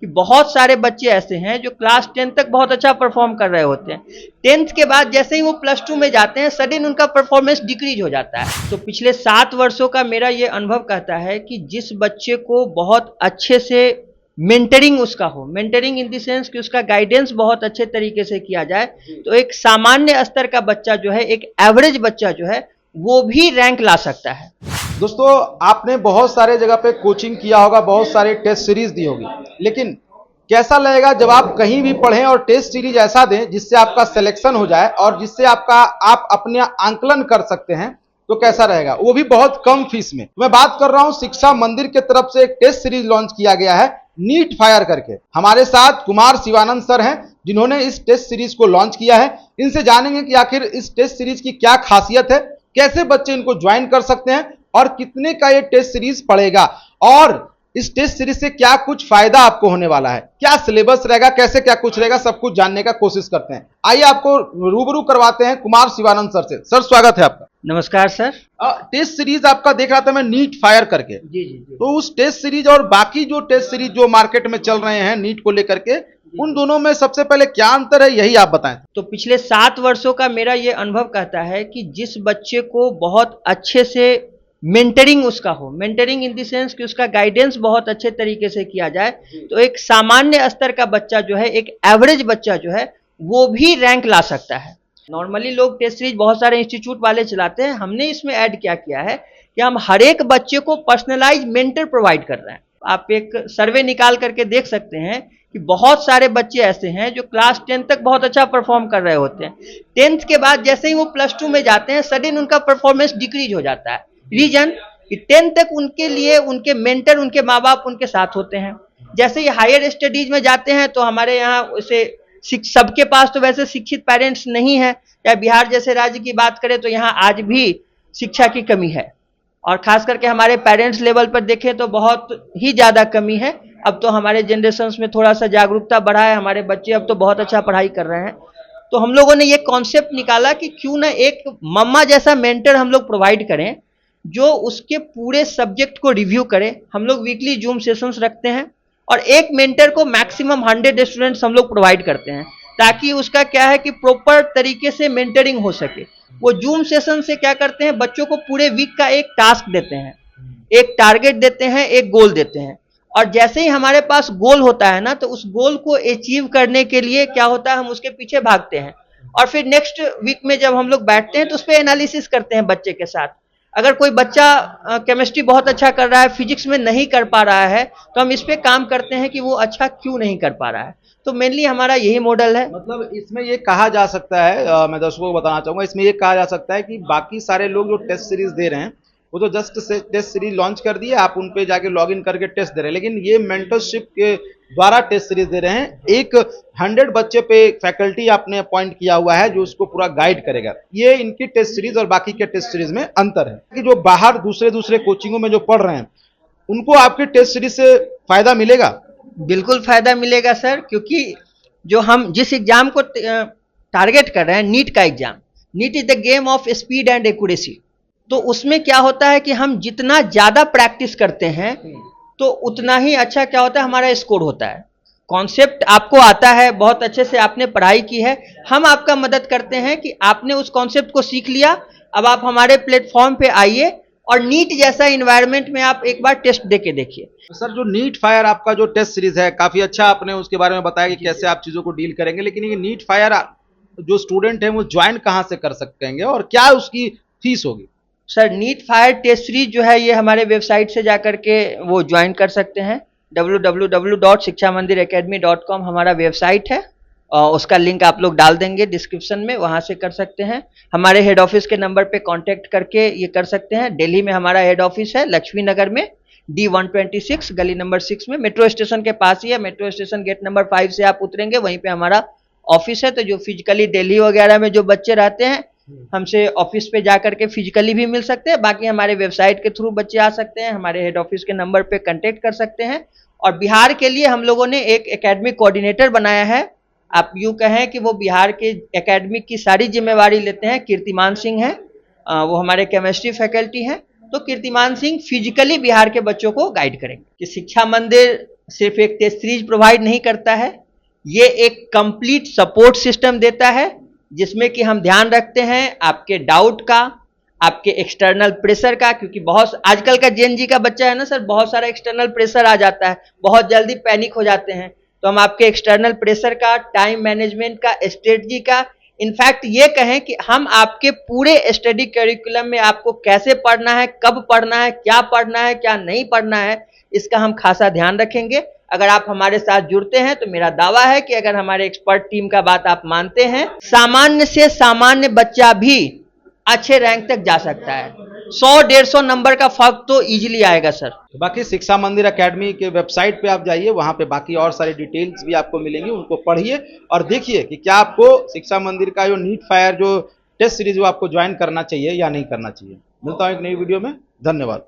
कि बहुत सारे बच्चे ऐसे हैं जो क्लास 10 तक बहुत अच्छा परफॉर्म कर रहे होते हैं। 10th के बाद जैसे ही वो प्लस 2 में जाते हैं सडन उनका परफॉर्मेंस डिक्रीज हो जाता है। तो पिछले 7 वर्षों का मेरा ये अनुभव कहता है कि जिस बच्चे को बहुत अच्छे से मेंटरिंग उसका हो, मेंटरिंग इन द सेंस कि उसका गाइडेंस बहुत अच्छे तरीके से किया जाए, तो एक सामान्य स्तर का बच्चा जो है, एक एवरेज बच्चा जो है, वो भी रैंक ला सकता है। दोस्तों, आपने बहुत सारे जगह पे कोचिंग किया होगा, बहुत सारे टेस्ट सीरीज दी होगी, लेकिन कैसा लगेगा जब आप कहीं भी पढ़ें और टेस्ट सीरीज ऐसा दें जिससे आपका सिलेक्शन हो जाए और जिससे आप अपने आंकलन कर सकते हैं, तो कैसा रहेगा, वो भी बहुत कम फीस में। मैं बात कर रहा हूं शिक्षा मंदिर के तरफ से एक टेस्ट सीरीज लॉन्च किया गया है, नीट फायर करके। हमारे साथ कुमार शिवानंद सर हैं जिन्होंने इस टेस्ट सीरीज को लॉन्च किया है। इनसे जानेंगे कि आखिर इस टेस्ट सीरीज की क्या खासियत है, कैसे बच्चे इनको ज्वाइन कर सकते हैं और कितने का ये टेस्ट सीरीज पड़ेगा, और इस टेस्ट सीरीज से क्या कुछ फायदा आपको होने वाला है, क्या सिलेबस रहेगा, कैसे क्या कुछ रहेगा, सब कुछ जानने का कोशिश करते हैं। आइए आपको रूबरू करवाते हैं कुमार शिवानंद सर से। सर, स्वागत है आपका। नमस्कार सर। टेस्ट सीरीज आपका देख रहा था मैं, नीट फायर करके। जी जी जी। तो उस टेस्ट सीरीज और बाकी जो टेस्ट सीरीज जो मार्केट में चल रहे हैं नीट को लेकर के, उन दोनों में सबसे पहले क्या अंतर है, यही आप बताएं। तो पिछले 7 वर्षों का मेरा ये अनुभव कहता है कि जिस बच्चे को बहुत अच्छे से मेंटरिंग उसका हो, मेंटरिंग इन द सेंस कि उसका गाइडेंस बहुत अच्छे तरीके से किया जाए, तो एक सामान्य स्तर का बच्चा जो है, एक एवरेज बच्चा जो है, वो भी रैंक ला सकता है। नॉर्मली लोग टेस्ट सीरीज बहुत सारे इंस्टीट्यूट वाले चलाते हैं, हमने इसमें ऐड क्या किया है कि हम हर एक बच्चे को पर्सनलाइज मेंटर प्रोवाइड कर रहे हैं। आप एक सर्वे निकाल करके देख सकते हैं कि बहुत सारे बच्चे ऐसे हैं जो क्लास 10 तक बहुत अच्छा परफॉर्म कर रहे होते हैं। 10th के बाद जैसे ही वो प्लस 2 में जाते हैं सडन उनका परफॉर्मेंस डिक्रीज हो जाता है। रीजन कि 10th तक उनके लिए उनके मेंटर, उनके माँ बाप उनके साथ होते हैं। जैसे ही हायर स्टडीज में जाते हैं तो हमारे यहाँ उसे सबके पास तो वैसे शिक्षित पेरेंट्स नहीं है, या बिहार जैसे राज्य की बात करें तो यहाँ आज भी शिक्षा की कमी है, और खास करके हमारे पेरेंट्स लेवल पर देखें तो बहुत ही ज़्यादा कमी है। अब तो हमारे जनरेशन में थोड़ा सा जागरूकता बढ़ा है, हमारे बच्चे अब तो बहुत अच्छा पढ़ाई कर रहे हैं। तो हम लोगों ने ये कॉन्सेप्ट निकाला कि क्यों ना एक मम्मा जैसा मेंटर हम लोग प्रोवाइड करें जो उसके पूरे सब्जेक्ट को रिव्यू करे। हम लोग वीकली जूम सेशंस रखते हैं और एक मेंटर को मैक्सिमम 100 स्टूडेंट्स हम लोग प्रोवाइड करते हैं, ताकि उसका क्या है कि प्रॉपर तरीके से मेंटरिंग हो सके। वो जूम सेशन से क्या करते हैं, बच्चों को पूरे वीक का एक टास्क देते हैं, एक टारगेट देते हैं, एक गोल देते हैं, और जैसे ही हमारे पास गोल होता है ना, तो उस गोल को अचीव करने के लिए क्या होता है, हम उसके पीछे भागते हैं, और फिर नेक्स्ट वीक में जब हम लोग बैठते हैं तो उस पर एनालिसिस करते हैं बच्चे के साथ। अगर कोई बच्चा केमिस्ट्री बहुत अच्छा कर रहा है, फिजिक्स में नहीं कर पा रहा है, तो हम इस पे काम करते हैं कि वो अच्छा क्यों नहीं कर पा रहा है। तो मेनली हमारा यही मॉडल है। मतलब इसमें ये कहा जा सकता है, मैं दर्शकों को बताना चाहूंगा, इसमें ये कहा जा सकता है कि बाकी सारे लोग जो टेस्ट सीरीज दे रहे हैं वो तो जस्ट टेस्ट सीरीज लॉन्च कर दिए, आप उन पे जाके लॉग इन करके टेस्ट दे रहे हैं, लेकिन ये मेंटरशिप के द्वारा टेस्ट सीरीज दे रहे हैं। एक 100 बच्चे पे फैकल्टी आपने अपॉइंट किया हुआ है जो उसको पूरा गाइड करेगा। ये इनकी टेस्ट सीरीज और बाकी के टेस्ट सीरीज में अंतर है कि जो बाहर दूसरे कोचिंगों में जो पढ़ रहे हैं उनको आपके टेस्ट सीरीज से फायदा मिलेगा। बिल्कुल फायदा मिलेगा सर, क्योंकि जो हम जिस एग्जाम को टारगेट कर रहे हैं, नीट का exam, NEET is the game of speed and accuracy. तो उसमें क्या होता है कि हम जितना ज्यादा प्रैक्टिस करते हैं तो उतना ही अच्छा क्या होता है, हमारा स्कोर होता है। कॉन्सेप्ट आपको आता है, बहुत अच्छे से आपने पढ़ाई की है, हम आपका मदद करते हैं कि आपने उस कॉन्सेप्ट को सीख लिया, अब आप हमारे प्लेटफॉर्म पे आइए और नीट जैसा इन्वायरमेंट में आप एक बार टेस्ट देके देखिए। सर, जो नीट फायर आपका जो टेस्ट सीरीज है, काफी अच्छा आपने उसके बारे में बताया कि कैसे आप चीजों को डील करेंगे, लेकिन ये नीट फायर जो स्टूडेंट है वो ज्वाइन कहाँ से कर सकते हैं और क्या उसकी फीस होगी? Sir, NEET fire test series जो है ये हमारे वेबसाइट से जाकर के वो ज्वाइन कर सकते हैं। www.shikshamandiracademy.com हमारा वेबसाइट है, और उसका लिंक आप लोग डाल देंगे डिस्क्रिप्शन में, वहाँ से कर सकते हैं। हमारे हेड ऑफिस के नंबर पे कांटेक्ट करके ये कर सकते हैं। दिल्ली में हमारा हेड ऑफिस है, लक्ष्मी नगर में, D126 गली नंबर 6 में, मेट्रो स्टेशन के पास ही है। मेट्रो स्टेशन गेट नंबर 5 से आप उतरेंगे, वहीं पे हमारा ऑफिस है। तो जो फिजिकली दिल्ली वगैरह में जो बच्चे रहते हैं, हमसे ऑफिस पे जाकर के फिजिकली भी मिल सकते हैं, बाकी हमारे वेबसाइट के थ्रू बच्चे आ सकते हैं, हमारे हेड ऑफिस के नंबर पे कांटेक्ट कर सकते हैं। और बिहार के लिए हम लोगों ने एक एकेडमिक कोऑर्डिनेटर बनाया है। आप यूँ कहें कि वो बिहार के एकेडमिक की सारी जिम्मेवारी लेते हैं, कीर्तिमान सिंह हैं, वो हमारे केमिस्ट्री फैकल्टी हैं। तो कीर्तिमान सिंह फिजिकली बिहार के बच्चों को गाइड करेंगे कि शिक्षा मंदिर सिर्फ एक टेस्ट सीरीज प्रोवाइड नहीं करता है, ये एक कंप्लीट सपोर्ट सिस्टम देता है, जिसमें कि हम ध्यान रखते हैं आपके डाउट का, आपके एक्सटर्नल प्रेशर का, क्योंकि बहुत आजकल का जेन जी का बच्चा है ना सर, बहुत सारा एक्सटर्नल प्रेशर आ जाता है, बहुत जल्दी पैनिक हो जाते हैं। तो हम आपके एक्सटर्नल प्रेशर का, टाइम मैनेजमेंट का, स्ट्रेटजी का, इनफैक्ट ये कहें कि हम आपके पूरे स्टडी करिकुलम में आपको कैसे पढ़ना है, कब पढ़ना है, क्या नहीं पढ़ना है, इसका हम खासा ध्यान रखेंगे। अगर आप हमारे साथ जुड़ते हैं तो मेरा दावा है कि अगर हमारे एक्सपर्ट टीम का बात आप मानते हैं, सामान्य से सामान्य बच्चा भी अच्छे रैंक तक जा सकता है। 100-150 नंबर का फर्क तो इजीली आएगा सर। तो बाकी शिक्षा मंदिर एकेडमी के वेबसाइट पे आप जाइए, वहां पे बाकी और सारी डिटेल्स भी आपको मिलेंगी, उनको पढ़िए और देखिए कि क्या आपको शिक्षा मंदिर का जो नीट फायर जो टेस्ट सीरीज वो आपको ज्वाइन करना चाहिए या नहीं करना चाहिए। मिलता हूं एक नई वीडियो में, धन्यवाद।